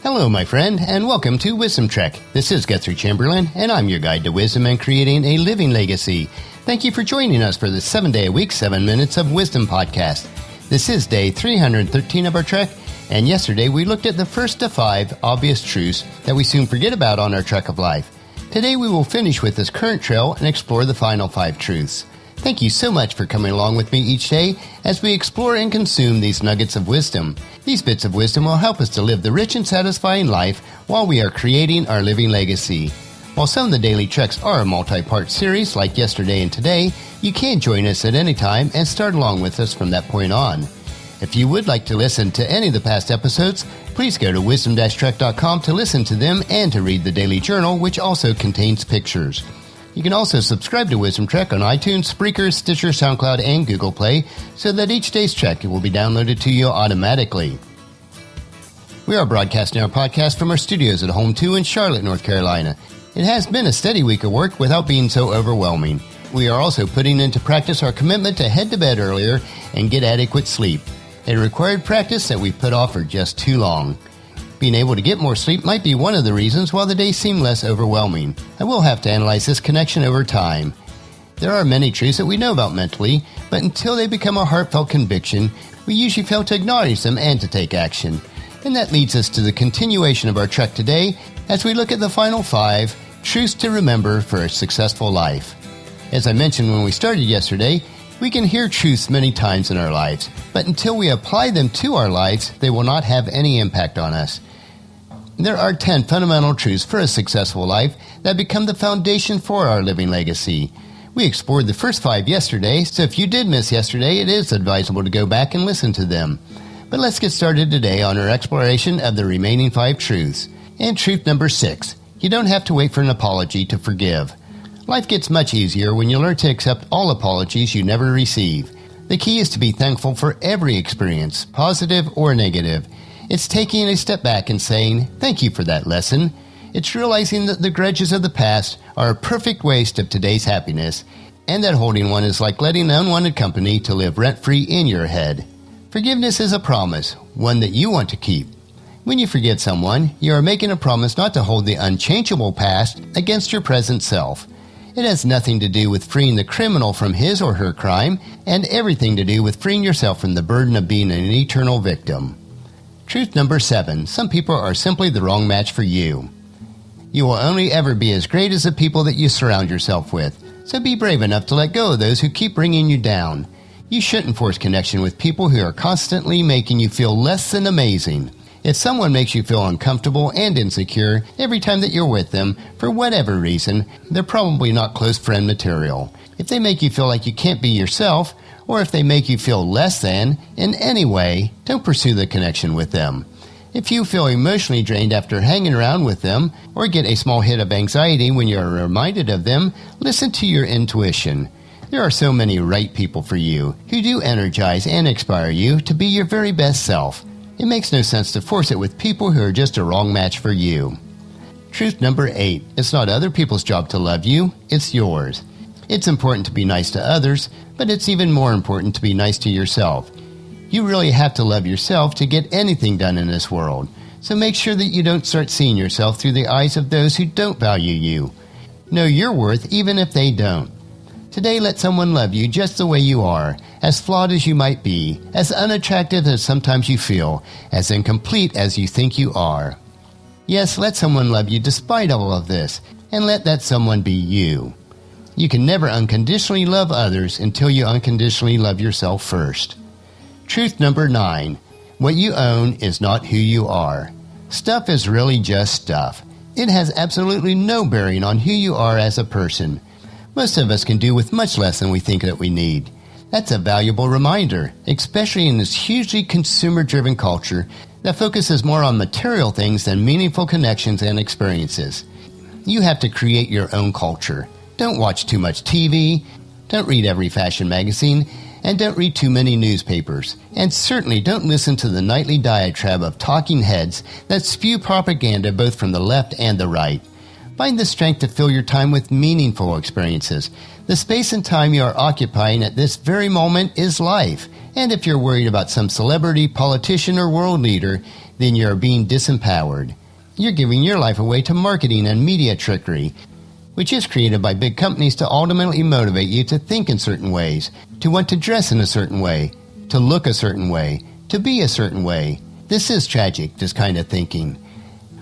Hello, my friend, and welcome to Wisdom Trek. This is Guthrie Chamberlain, and I'm your guide to wisdom and creating a living legacy. Thank you for joining us for the 7-day-a-week, 7 Minutes of Wisdom podcast. This is day 313 of our trek, and yesterday we looked at the first of 5 obvious truths that we soon forget about on our trek of life. Today we will finish with this current trail and explore the final 5 truths. Thank you so much for coming along with me each day as we explore and consume these nuggets of wisdom. These bits of wisdom will help us to live the rich and satisfying life while we are creating our living legacy. While some of the daily treks are a multi-part series like yesterday and today, you can join us at any time and start along with us from that point on. If you would like to listen to any of the past episodes, please go to wisdom-trek.com to listen to them and to read the daily journal, which also contains pictures. You can also subscribe to Wisdom Trek on iTunes, Spreaker, Stitcher, SoundCloud, and Google Play so that each day's trek will be downloaded to you automatically. We are broadcasting our podcast from our studios at Home 2 in Charlotte, North Carolina. It has been a steady week of work without being so overwhelming. We are also putting into practice our commitment to head to bed earlier and get adequate sleep, a required practice that we've put off for just too long. Being able to get more sleep might be one of the reasons why the days seem less overwhelming. I will have to analyze this connection over time. There are many truths that we know about mentally, but until they become a heartfelt conviction, we usually fail to acknowledge them and to take action. And that leads us to the continuation of our trek today as we look at the final 5 truths to remember for a successful life. As I mentioned when we started yesterday, we can hear truths many times in our lives, but until we apply them to our lives, they will not have any impact on us. There are 10 fundamental truths for a successful life that become the foundation for our living legacy. We explored the first 5 yesterday, so if you did miss yesterday, it is advisable to go back and listen to them. But let's get started today on our exploration of the remaining 5 truths. And truth number 6, you don't have to wait for an apology to forgive. Life gets much easier when you learn to accept all apologies you never receive. The key is to be thankful for every experience, positive or negative. It's taking a step back and saying, thank you for that lesson. It's realizing that the grudges of the past are a perfect waste of today's happiness, and that holding one is like letting unwanted company to live rent-free in your head. Forgiveness is a promise, one that you want to keep. When you forget someone, you are making a promise not to hold the unchangeable past against your present self. It has nothing to do with freeing the criminal from his or her crime, and everything to do with freeing yourself from the burden of being an eternal victim. Truth number 7, some people are simply the wrong match for you. You will only ever be as great as the people that you surround yourself with, so be brave enough to let go of those who keep bringing you down. You shouldn't force connection with people who are constantly making you feel less than amazing. If someone makes you feel uncomfortable and insecure every time that you're with them, for whatever reason, they're probably not close friend material. If they make you feel like you can't be yourself, or if they make you feel less than in any way, don't pursue the connection with them. If you feel emotionally drained after hanging around with them, or get a small hit of anxiety when you're reminded of them, listen to your intuition. There are so many right people for you, who do energize and inspire you to be your very best self. It makes no sense to force it with people who are just a wrong match for you. Truth number 8, it's not other people's job to love you, it's yours. It's important to be nice to others, but it's even more important to be nice to yourself. You really have to love yourself to get anything done in this world, so make sure that you don't start seeing yourself through the eyes of those who don't value you. Know your worth even if they don't. Today, let someone love you just the way you are, as flawed as you might be, as unattractive as sometimes you feel, as incomplete as you think you are. Yes, let someone love you despite all of this, and let that someone be you. You can never unconditionally love others until you unconditionally love yourself first. Truth number 9, what you own is not who you are. Stuff is really just stuff. It has absolutely no bearing on who you are as a person. Most of us can do with much less than we think that we need. That's a valuable reminder, especially in this hugely consumer-driven culture that focuses more on material things than meaningful connections and experiences. You have to create your own culture. Don't watch too much TV, don't read every fashion magazine, and don't read too many newspapers. And certainly don't listen to the nightly diatribe of talking heads that spew propaganda both from the left and the right. Find the strength to fill your time with meaningful experiences. The space and time you are occupying at this very moment is life. And if you're worried about some celebrity, politician, or world leader, then you are being disempowered. You're giving your life away to marketing and media trickery, which is created by big companies to ultimately motivate you to think in certain ways, to want to dress in a certain way, to look a certain way, to be a certain way. This is tragic, this kind of thinking.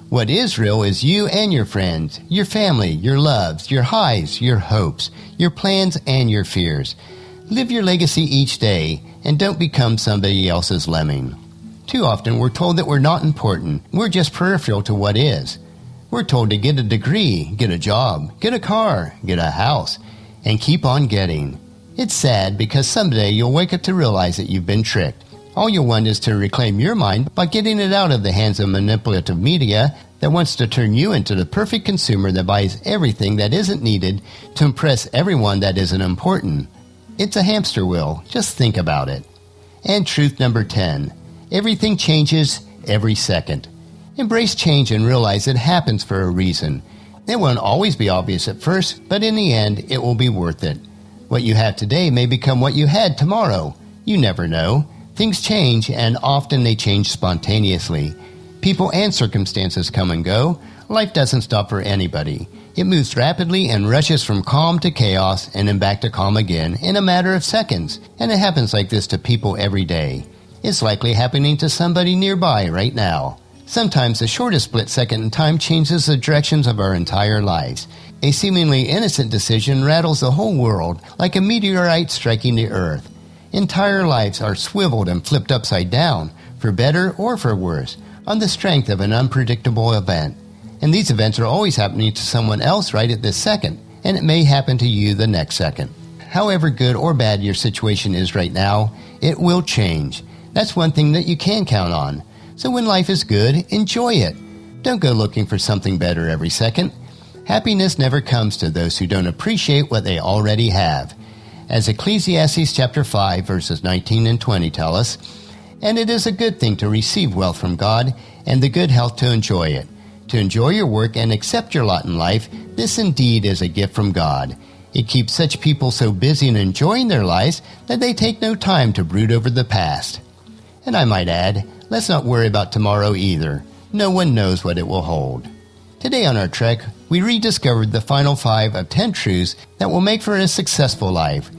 What is real is you and your friends, your family, your loves, your highs, your hopes, your plans, and your fears. Live your legacy each day, and don't become somebody else's lemming. Too often we're told that we're not important. We're just peripheral to what is. We're told to get a degree, get a job, get a car, get a house, and keep on getting. It's sad because someday you'll wake up to realize that you've been tricked. All you'll want is to reclaim your mind by getting it out of the hands of manipulative media that wants to turn you into the perfect consumer that buys everything that isn't needed to impress everyone that isn't important. It's a hamster wheel. Just think about it. And truth number 10. Everything changes every second. Embrace change and realize it happens for a reason. It won't always be obvious at first, but in the end, it will be worth it. What you have today may become what you had tomorrow. You never know. Things change, and often they change spontaneously. People and circumstances come and go. Life doesn't stop for anybody. It moves rapidly and rushes from calm to chaos and then back to calm again in a matter of seconds. And it happens like this to people every day. It's likely happening to somebody nearby right now. Sometimes the shortest split second in time changes the directions of our entire lives. A seemingly innocent decision rattles the whole world like a meteorite striking the earth. Entire lives are swiveled and flipped upside down, for better or for worse, on the strength of an unpredictable event. And these events are always happening to someone else right at this second, and it may happen to you the next second. However good or bad your situation is right now, it will change. That's one thing that you can count on. So when life is good, enjoy it. Don't go looking for something better every second. Happiness never comes to those who don't appreciate what they already have. As Ecclesiastes chapter 5 verses 19 and 20 tell us, and it is a good thing to receive wealth from God and the good health to enjoy it. To enjoy your work and accept your lot in life, this indeed is a gift from God. It keeps such people so busy in enjoying their lives that they take no time to brood over the past. And I might add, let's not worry about tomorrow either. No one knows what it will hold. Today on our trek, we rediscovered the final 5 of 10 truths that will make for a successful life.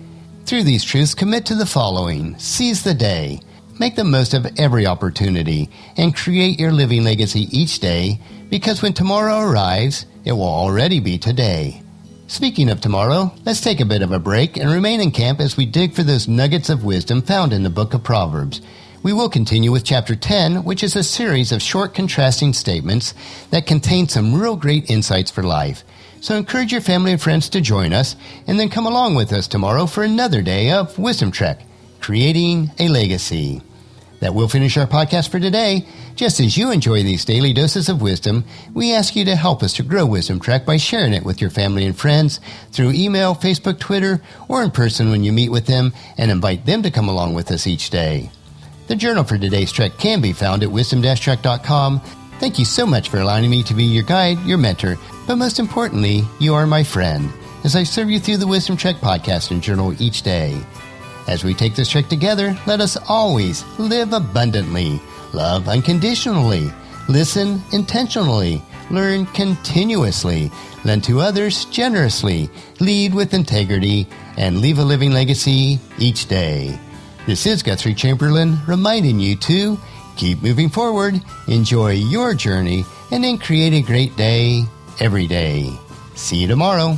Through these truths, commit to the following. Seize the day. Make the most of every opportunity and create your living legacy each day, because when tomorrow arrives, it will already be today. Speaking of tomorrow, let's take a bit of a break and remain in camp as we dig for those nuggets of wisdom found in the book of Proverbs. We will continue with chapter 10, which is a series of short contrasting statements that contain some real great insights for life. So encourage your family and friends to join us, and then come along with us tomorrow for another day of Wisdom Trek, Creating a Legacy. That will finish our podcast for today. Just as you enjoy these daily doses of wisdom, we ask you to help us to grow Wisdom Trek by sharing it with your family and friends through email, Facebook, Twitter, or in person when you meet with them, and invite them to come along with us each day. The journal for today's trek can be found at wisdom-trek.com. Thank you so much for allowing me to be your guide, your mentor, but most importantly, you are my friend, as I serve you through the Wisdom Trek podcast and journal each day. As we take this trek together, let us always live abundantly, love unconditionally, listen intentionally, learn continuously, lend to others generously, lead with integrity, and leave a living legacy each day. This is Guthrie Chamberlain reminding you to keep moving forward, enjoy your journey, and then create a great day every day. See you tomorrow.